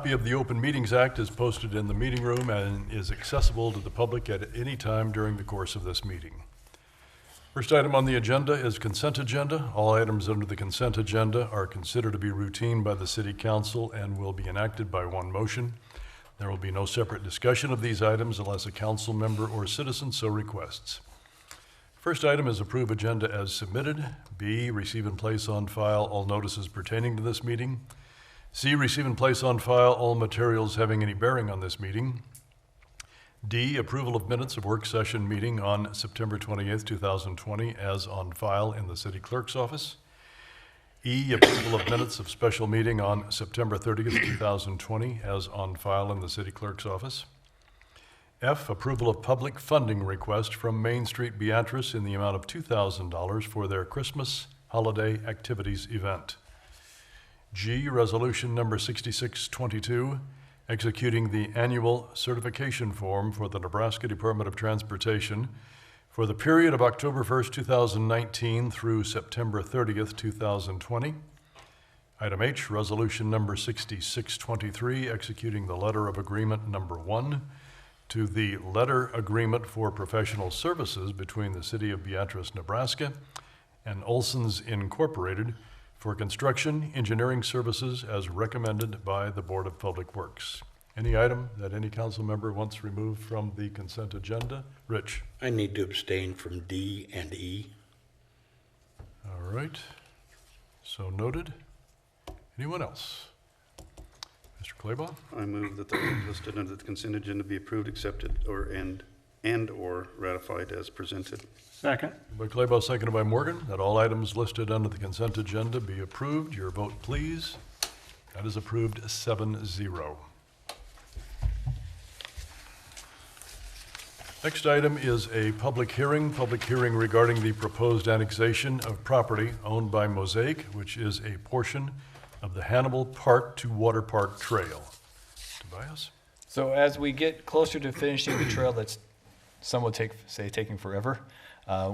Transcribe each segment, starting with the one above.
Copy of the Open Meetings Act is posted in the meeting room and is accessible to the public at any time during the course of this meeting. First item on the agenda is consent agenda. All items under the consent agenda are considered to be routine by the City Council and will be enacted by one motion. There will be no separate discussion of these items unless a council member or citizen so requests. First item is approve agenda as submitted. B, receive and place on file all notices pertaining to this meeting. C, receive and place on file all materials having any bearing on this meeting. D, approval of minutes of work session meeting on September 28th, 2020 as on file in the City Clerk's office. E, approval of minutes of special meeting on September 30th, 2020 as on file in the City Clerk's office. F, approval of public funding request from Main Street Beatrice in the amount of $2,000 for their Christmas holiday activities event. G, resolution number 6622, executing the annual certification form for the Nebraska Department of Transportation for the period of October 1st, 2019 through September 30th, 2020. Item H, resolution number 6623, executing the letter of agreement number 1 to the letter agreement for professional services between the City of Beatrice, Nebraska and Olson's Incorporated for construction engineering services as recommended by the Board of Public Works. Any item that any council member wants removed from the consent agenda? Rich? I need to abstain from D and E. All right, so noted. Anyone else? Mr. Claybaugh? I move that the items listed under the consent agenda be approved, accepted, or ratified as presented. Second. By Claybaugh, seconded by Morgan, that all items listed under the consent agenda be approved. Your vote, please. That is approved 7-0. Next item is a public hearing regarding the proposed annexation of property owned by Mosaic, which is a portion of the Hannibal Park to Water Park Trail. Tobias? So as we get closer to finishing the trail, that's some would say taking forever.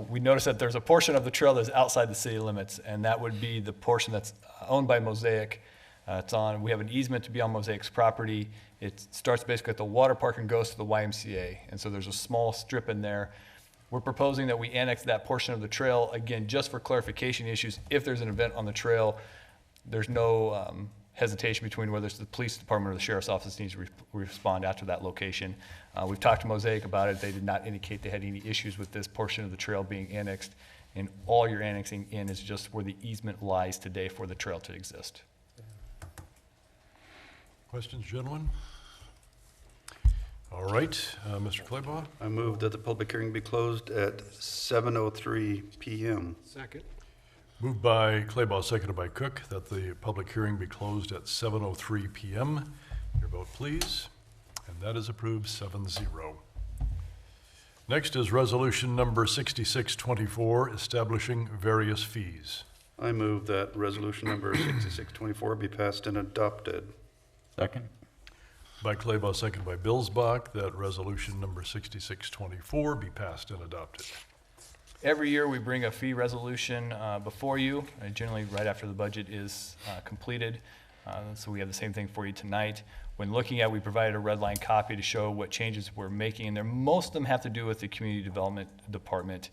We notice that there's a portion of the trail that's outside the city limits, and that would be the portion that's owned by Mosaic. We have an easement to be on Mosaic's property. It starts basically at the water park and goes to the YMCA, and so there's a small strip in there. We're proposing that we annex that portion of the trail, again, just for clarification issues. If there's an event on the trail, there's no hesitation between whether it's the police department or the sheriff's office needs to respond after that location. We've talked to Mosaic about it. They did not indicate they had any issues with this portion of the trail being annexed, and all you're annexing in is just where the easement lies today for the trail to exist. Questions, gentlemen? All right, Mr. Claybaugh? I move that the public hearing be closed at 7:03 p.m. Second. Moved by Claybaugh, seconded by Cook, that the public hearing be closed at 7:03 p.m. Your vote, please. And that is approved 7-0. Next is resolution number 6624, establishing various fees. I move that resolution number 6624 be passed and adopted. Second. By Claybaugh, seconded by Billsbach, that resolution number 6624 be passed and adopted. Every year we bring a fee resolution before you, generally right after the budget is completed. So we have the same thing for you tonight. When looking at, we provided a red line copy to show what changes we're making, and most of them have to do with the community development department.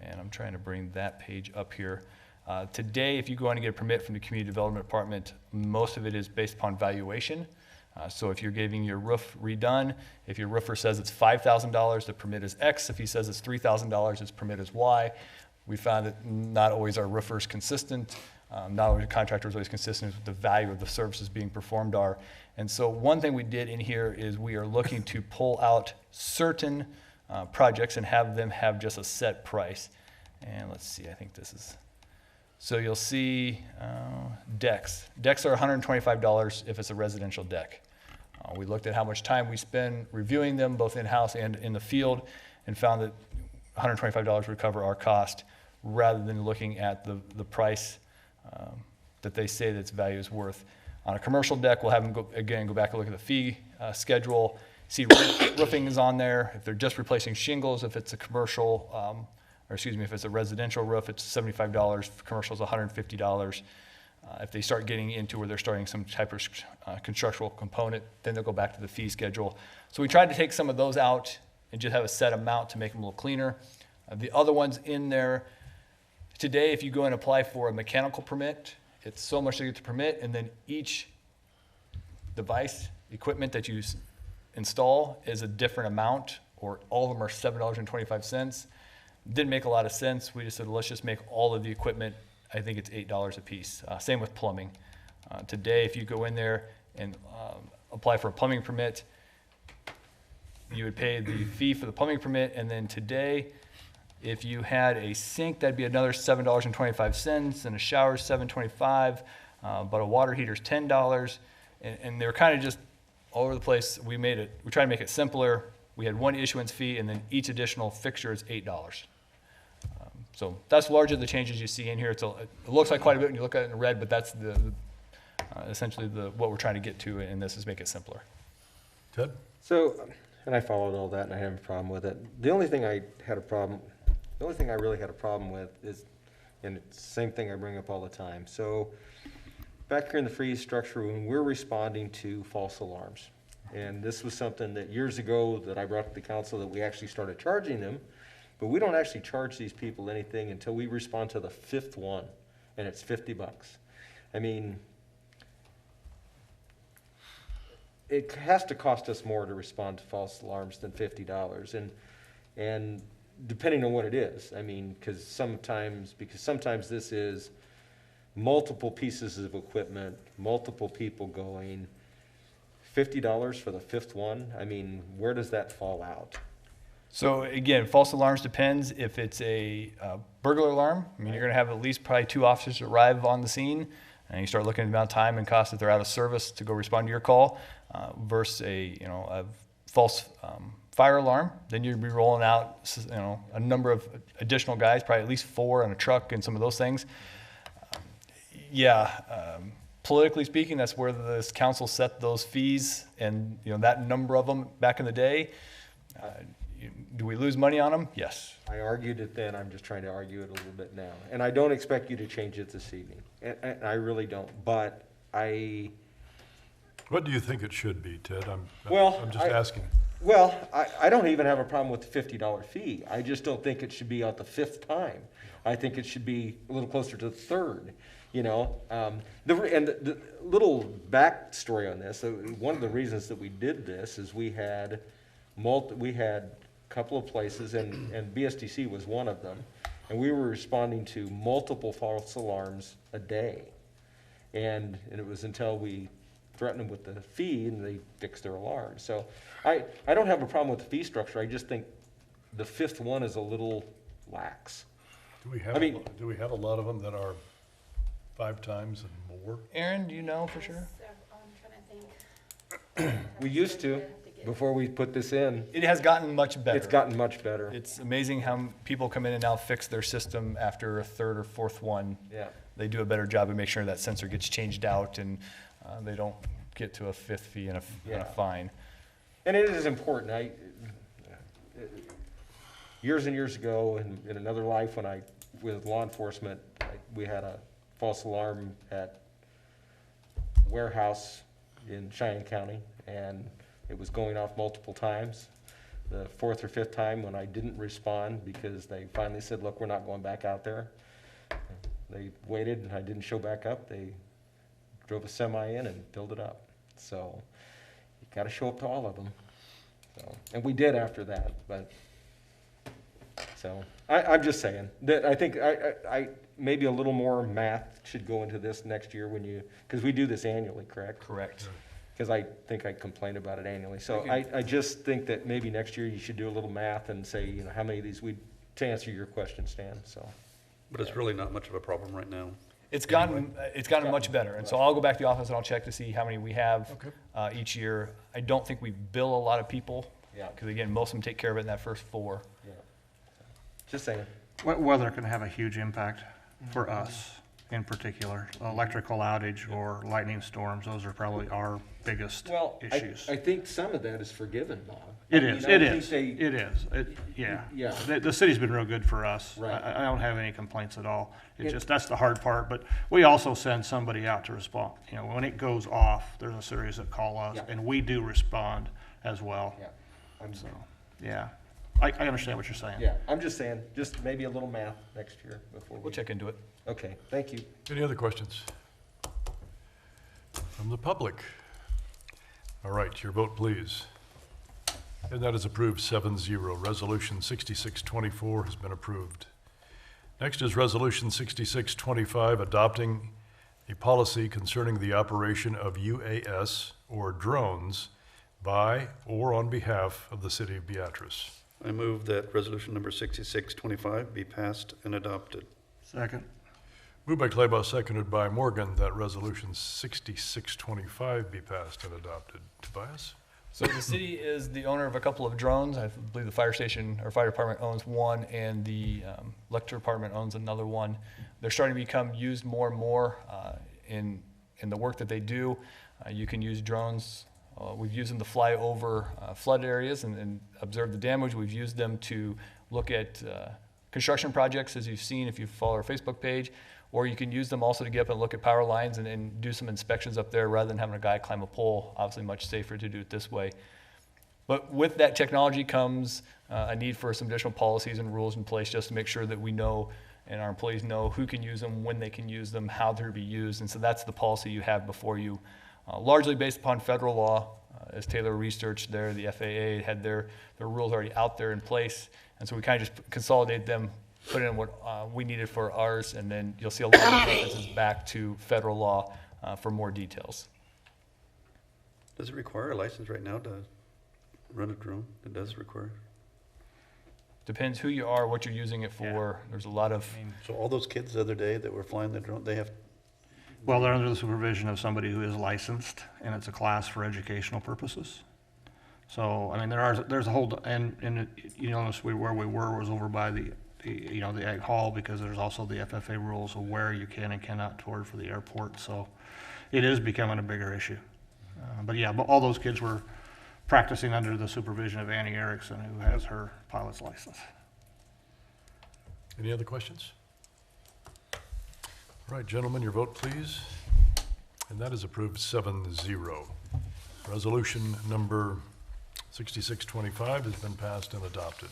And I'm trying to bring that page up here. Today, if you go in and get a permit from the community development department, most of it is based upon valuation. So if you're getting your roof redone, if your roofer says it's $5,000, the permit is X. If he says it's $3,000, his permit is Y. We found that not always are roofers consistent. Not always the contractor is always consistent with the value of the services being performed are. And so one thing we did in here is we are looking to pull out certain projects and have them have just a set price. And let's see, I think this is, so you'll see decks. Decks are $125 if it's a residential deck. We looked at how much time we spend reviewing them, both in-house and in the field, and found that $125 would cover our cost rather than looking at the price that they say that its value is worth. On a commercial deck, we'll have them go back and look at the fee schedule, see roofing is on there. If they're just replacing shingles, if it's a commercial, if it's a residential roof, it's $75. Commercial is $150. If they start getting into where they're starting some type of constructional component, then they'll go back to the fee schedule. So we tried to take some of those out and just have a set amount to make them a little cleaner. The other ones in there, today, if you go and apply for a mechanical permit, it's so much to get the permit, and then each device, equipment that you install is a different amount, or all of them are $7.25. Didn't make a lot of sense. We just said, let's just make all of the equipment, I think it's $8 a piece. Same with plumbing. Today, if you go in there and apply for a plumbing permit, you would pay the fee for the plumbing permit, and then today, if you had a sink, that'd be another $7.25, and a shower's $7.25, but a water heater's $10, and they're kind of just all over the place. We tried to make it simpler. We had one issuance fee, and then each additional fixture is $8. So that's largely the changes you see in here. It looks like quite a bit when you look at it in red, but that's essentially what we're trying to get to in this is make it simpler. Ted? So, and I followed all that and I have a problem with it. The only thing I really had a problem with is, and it's the same thing I bring up all the time. So back here in the fee structure, when we're responding to false alarms, and this was something that years ago that I brought to the council that we actually started charging them, but we don't actually charge these people anything until we respond to the 5th one, and it's $50. I mean, it has to cost us more to respond to false alarms than $50, and depending on what it is. I mean, because sometimes this is multiple pieces of equipment, multiple people going. $50 for the 5th one. I mean, where does that fall out? So again, false alarms depends. If it's a burglar alarm, I mean, you're going to have at least probably 2 officers arrive on the scene, and you start looking at the amount of time and cost that they're out of service to go respond to your call, versus a false fire alarm. Then you'd be rolling out a number of additional guys, probably at least 4 on a truck and some of those things. Politically speaking, that's where this council set those fees, and that number of them back in the day. Do we lose money on them? Yes. I argued it then, I'm just trying to argue it a little bit now. And I don't expect you to change it this evening, and I really don't, but What do you think it should be, Ted? I'm just asking. Well, I don't even have a problem with the $50 fee. I just don't think it should be at the 5th time. I think it should be a little closer to the 3rd, the little backstory on this, one of the reasons that we did this is we had a couple of places, and BSDC was one of them, and we were responding to multiple false alarms a day. And it was until we threatened them with the fee and they fixed their alarm. So I don't have a problem with the fee structure. I just think the 5th one is a little lax. Do we have a lot of them that are 5 times and more? Aaron, do you know for sure? I'm trying to think. We used to, before we put this in. It has gotten much better. It's gotten much better. It's amazing how people come in and now fix their system after a 3rd or 4th one. Yeah. They do a better job of making sure that sensor gets changed out, and they don't get to a 5th fee and a fine. And it is important. Years and years ago, in another life, when with law enforcement, we had a false alarm at a warehouse in Cheyenne County, and it was going off multiple times. The 4th or 5th time when I didn't respond because they finally said, look, we're not going back out there. They waited and I didn't show back up. They drove a semi in and filled it up. So you got to show up to all of them. So, and we did after that, but so I'm just saying that I think I maybe a little more math should go into this next year because we do this annually, correct? Correct. Because I think I complain about it annually. So I just think that maybe next year you should do a little math and say, how many of these to answer your question, Stan, so. But it's really not much of a problem right now. It's gotten much better, and so I'll go back to the office and I'll check to see how many we have each year. I don't think we bill a lot of people, because again, most of them take care of it in that first 4. Yeah. Just saying. Weather can have a huge impact for us. in particular. Electrical outage or lightning storms, those are probably our biggest Well, issues. I think some of that is forgiven, Bob. It I mean, is, I it don't is, think it is. Yeah. Yeah. The city's been real good for us. Right. I don't have any complaints at all. It's It- just, that's the hard part, but we also send somebody out to respond. You know, when it goes off, there's a series that call us, Yeah. and we do respond as well. Yeah, So, yeah. I understand what you're saying. yeah, I'm just saying, just maybe a little math next year before we. We'll check into it. Okay, thank you. Any other questions? From the public? All right, your vote, please. And that is approved 7-0. Resolution 6624 has been approved. Next is Resolution 6625, adopting a policy concerning the operation of UAS or drones by or on behalf of the city of Beatrice. I move that resolution number 6625 be passed and adopted. Second. Moved by Claybaugh, seconded by Morgan, that Resolution 6625 be passed and adopted. Tobias? So the city is the owner of a couple of drones. I believe the fire station or fire department owns one, and the electric department owns another one. They're starting to become used more and more in the work that they do. You can use drones. We've used them to fly over flood areas and observe the damage. We've used them to look at construction projects, as you've seen if you follow our Facebook page. Or you can use them also to get up and look at power lines and do some inspections up there rather than having a guy climb a pole. Obviously much safer to do it this way. But with that technology comes a need for some additional policies and rules in place just to make sure that we know and our employees know who can use them, when they can use them, how they're to be used. And so that's the policy you have before you, largely based upon federal law. As Taylor researched there, the FAA had their rules already out there in place. And so we kind of just consolidated them, put in what we needed for ours, and then you'll see a lot of references back to federal law for more details. Does it require a license right now to run a drone? It does require. Depends who you are, what you're using it for. There's a lot of, So all those kids the other day that were flying the drone, they have, Well, they're under the supervision of somebody who is licensed, and it's a class for educational purposes. So, I mean, there's a whole, and you notice where we were was over by the Ag Hall, because there's also the FFA rules of where you can and cannot tour for the airport. So it is becoming a bigger issue. But yeah, all those kids were practicing under the supervision of Annie Erickson, who has her pilot's license. Any other questions? All right, gentlemen, your vote, please. And that is approved 7-0. Resolution number 6625 has been passed and adopted.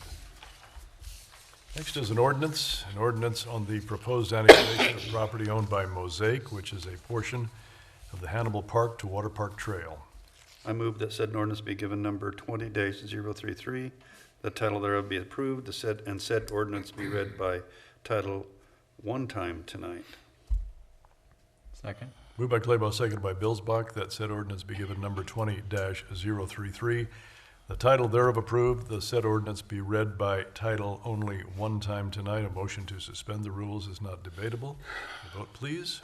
Next is an ordinance on the proposed annexation of property owned by Mosaic, which is a portion of the Hannibal Park to Water Park Trail. I move that said ordinance be given number 20-033, the title thereof be approved, and said ordinance be read by title one time tonight. Second. Moved by Claybaugh, seconded by Billsbach, that said ordinance be given number 20-033. The title thereof approved, the said ordinance be read by title only one time tonight. A motion to suspend the rules is not debatable. The vote, please.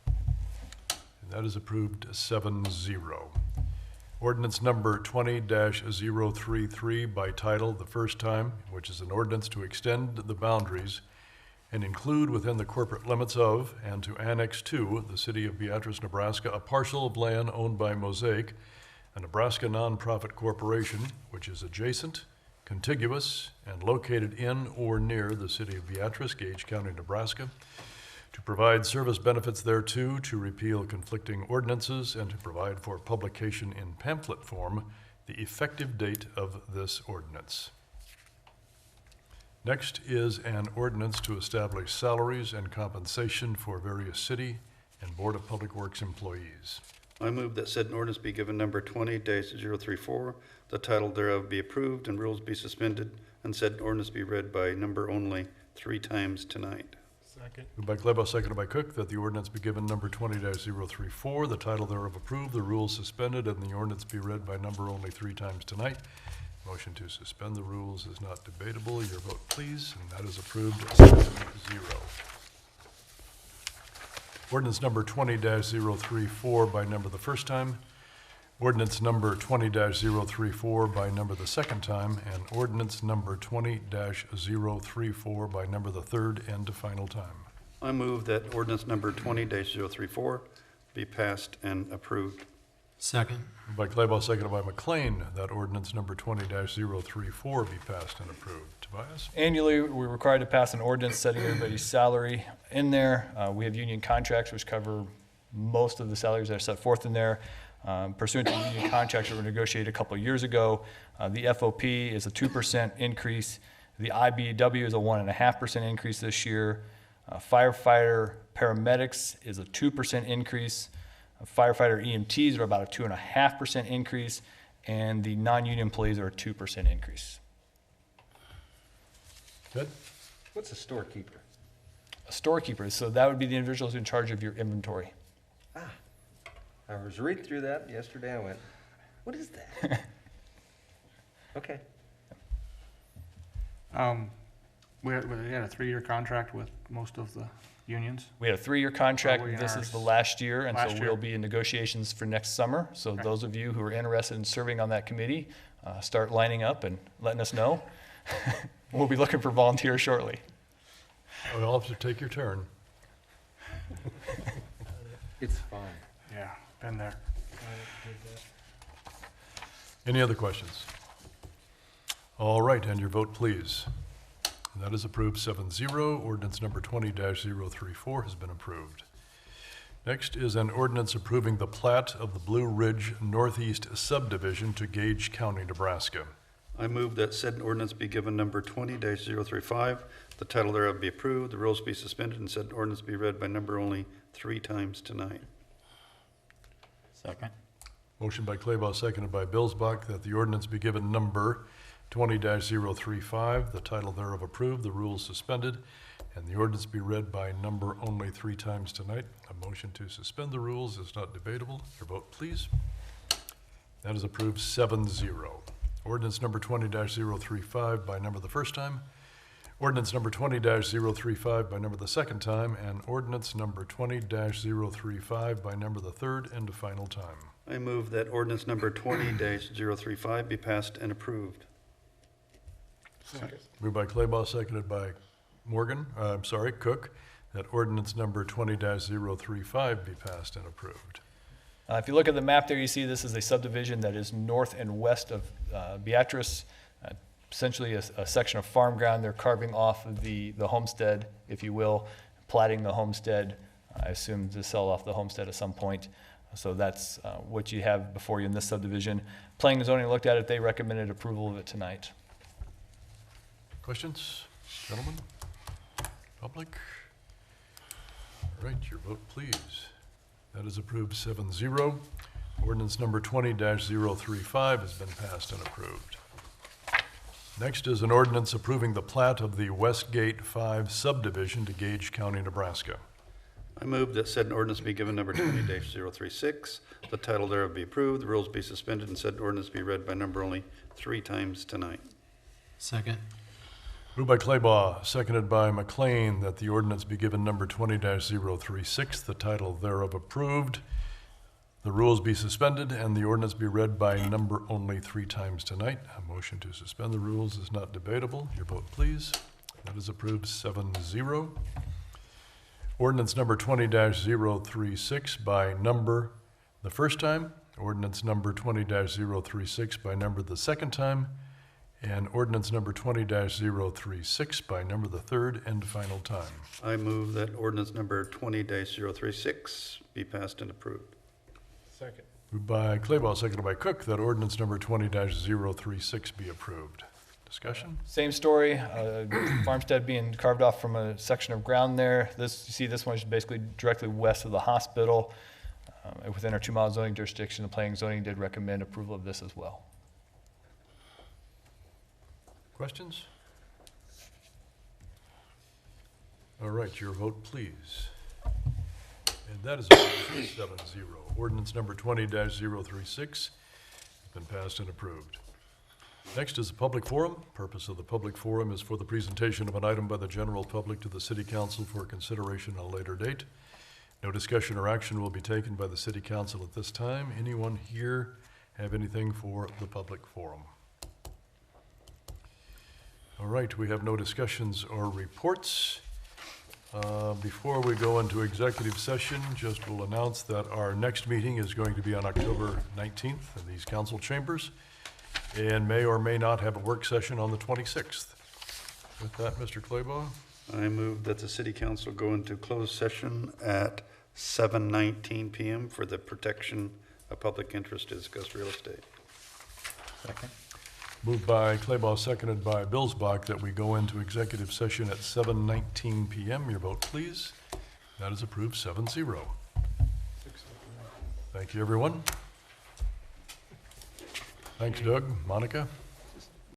And that is approved 7-0. Ordinance number 20-033 by title the first time, which is an ordinance to extend the boundaries and include within the corporate limits of and to annex to the city of Beatrice, Nebraska, a parcel of land owned by Mosaic, a Nebraska nonprofit corporation, which is adjacent, contiguous, and located in or near the city of Beatrice, Gage County, Nebraska, to provide service benefits thereto, to repeal conflicting ordinances, and to provide for publication in pamphlet form the effective date of this ordinance. Next is an ordinance to establish salaries and compensation for various city and Board of Public Works employees. I move that said ordinance be given number 20-034, the title thereof be approved, and rules be suspended, and said ordinance be read by number only 3 times tonight. Second. Moved by Claybaugh, seconded by Cook, that the ordinance be given number 20-034, the title thereof approved, the rules suspended, and the ordinance be read by number only 3 times tonight. Motion to suspend the rules is not debatable. Your vote, please, and that is approved 7-0. Ordinance number 20-034 by number the first time, ordinance number 20-034 by number the second time, and ordinance number 20-034 by number the third and final time. I move that ordinance number 20-034 be passed and approved. Second. Moved by Claybaugh, seconded by McLean, that ordinance number 20-034 be passed and approved. Tobias? Annually, we're required to pass an ordinance setting everybody's salary in there. We have union contracts which cover most of the salaries that are set forth in there. Pursuant to the union contracts that were negotiated a couple of years ago, the FOP is a 2% increase. The IBEW is a 1.5% increase this year. Firefighter paramedics is a 2% increase. Firefighter EMTs are about a 2.5% increase, and the non-union employees are a 2% increase. Good? What's a storekeeper? A storekeeper, so that would be the individuals in charge of your inventory. I was reading through that yesterday, I went, what is that? Okay. We had a 3-year contract with most of the unions. We had a 3-year contract. we This are is the last year, and so last year. we'll be in negotiations for next summer. So Okay. those of you who are interested in serving on that committee, start lining up and letting us know. We'll be looking for volunteers shortly. You'll have to take your turn. It's fine. Yeah, been there. Any other questions? All right, and your vote, please. And that is approved 7-0. Ordinance number 20-034 has been approved. Next is an ordinance approving the plat of the Blue Ridge Northeast subdivision to Gage County, Nebraska. I move that said ordinance be given number 20-035, the title thereof be approved, the rules be suspended, and said ordinance be read by number only 3 times tonight. Second. Motion by Claybaugh, seconded by Billsbach, that the ordinance be given number 20-035, the title thereof approved, the rules suspended, and the ordinance be read by number only 3 times tonight. A motion to suspend the rules is not debatable. Your vote, please. That is approved 7-0. Ordinance number 20-035 by number the first time. Ordinance number 20-035 by number the second time, and ordinance number 20-035 by number the third and final time. I move that ordinance number 20-035 be passed and approved. Moved by Claybaugh, seconded by Cook, that ordinance number 20-035 be passed and approved. If you look at the map there, you see this is a subdivision that is north and west of Beatrice, essentially a section of farm ground. They're carving off of the homestead, if you will, platting the homestead, I assume to sell off the homestead at some point. So that's what you have before you in this subdivision. Planning and zoning looked at it. They recommended approval of it tonight. Questions, gentlemen? Public? All right, your vote, please. That is approved 7-0. Ordinance number 20-035 has been passed and approved. Next is an ordinance approving the plat of the Westgate 5 subdivision to Gage County, Nebraska. I move that said ordinance be given number 20-036, the title thereof be approved, the rules be suspended, and said ordinance be read by number only 3 times tonight. Second. Moved by Claybaugh, seconded by McLean, that the ordinance be given number 20-036, the title thereof approved, the rules be suspended, and the ordinance be read by number only 3 times tonight. A motion to suspend the rules is not debatable. Your vote, please. That is approved 7-0. Ordinance number 20-036 by number the first time, ordinance number 20-036 by number the second time, and ordinance number 20-036 by number the third and final time. I move that ordinance number 20-036 be passed and approved. Second. Moved by Claybaugh, seconded by Cook, that ordinance number 20-036 be approved. Discussion? Same story, farmstead being carved off from a section of ground there. This, you see, this one is basically directly west of the hospital. Within our 2-mile zoning jurisdiction, the planning and zoning did recommend approval of this as well. Questions? All right, your vote, please. And that is approved 7-0. Ordinance number 20-036 has been passed and approved. Next is a public forum. Purpose of the public forum is for the presentation of an item by the general public to the city council for consideration at a later date. No discussion or action will be taken by the city council at this time. Anyone here have anything for the public forum? All right, we have no discussions or reports. Before we go into executive session, just will announce that our next meeting is going to be on October 19th in these council chambers, and may or may not have a work session on the 26th. With that, Mr. Claybaugh, I move that the city council go into closed session at 7:19 PM for the protection of public interest to discuss real estate. moved by Claybaugh, seconded by Billsbach, that we go into executive session at 7:19 PM. Your vote, please. That is approved, 7-0. Thank you, everyone. Thanks, Doug. Monica?